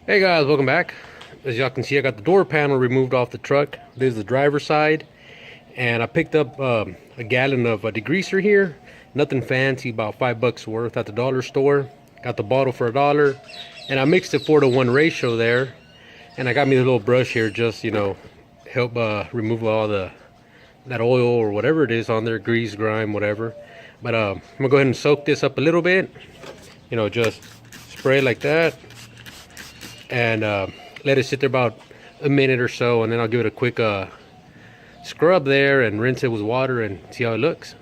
Hey guys, welcome back. As y'all can see, I got the door panel removed off the truck. This is the driver's side, and I picked up a gallon of degreaser here. Nothing fancy, about $5 worth at the dollar store. Got the bottle for $1, and I mixed it 4-to-1 ratio there. And I got me a little brush here, just help remove all that oil or whatever it is on there, grease, grime, whatever. But I'm gonna go ahead and soak this up a little bit. Just spray like that. And let it sit there about a minute or so, and then I'll give it a quick scrub there and rinse it with water and see how it looks.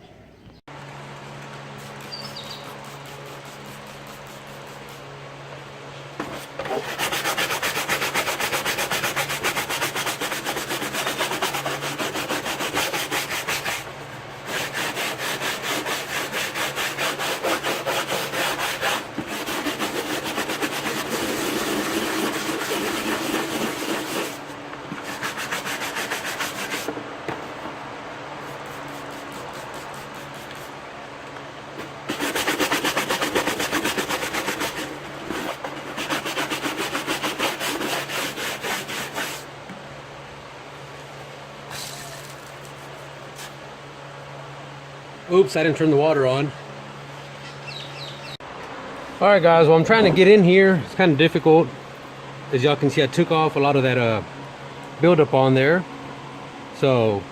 Oops, I didn't turn the water on. Alright guys, well I'm trying to get in here. It's kind of difficult. As y'all can see, I took off a lot of that buildup on there. So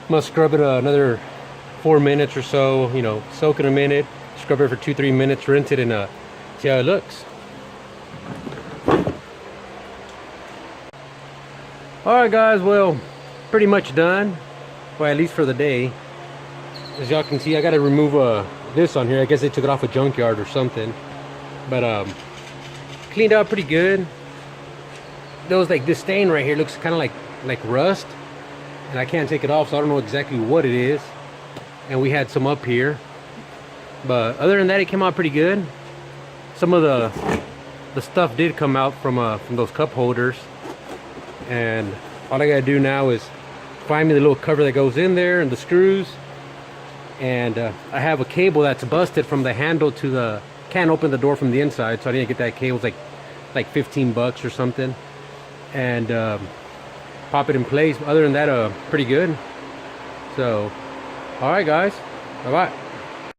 I'm gonna scrub it another 4 minutes or so, soak it a minute, scrub it for 2-3 minutes, rinse it, and see how it looks. Alright guys, well, pretty much done. Well, at least for the day. As y'all can see, I gotta remove this on here. I guess they took it off a junkyard or something. But cleaned out pretty good. There was like this stain right here, looks kind of like rust, and I can't take it off, so I don't know exactly what it is. And we had some up here, but other than that, it came out pretty good. Some of the stuff did come out from those cup holders, and all I gotta do now is find me the little cover that goes in there and the screws. And I have a cable that's busted from the handle to the, can't open the door from the inside, so I didn't get that cable. It's like $15 or something, and pop it in place. Other than that, pretty good. So all right guys, bye bye.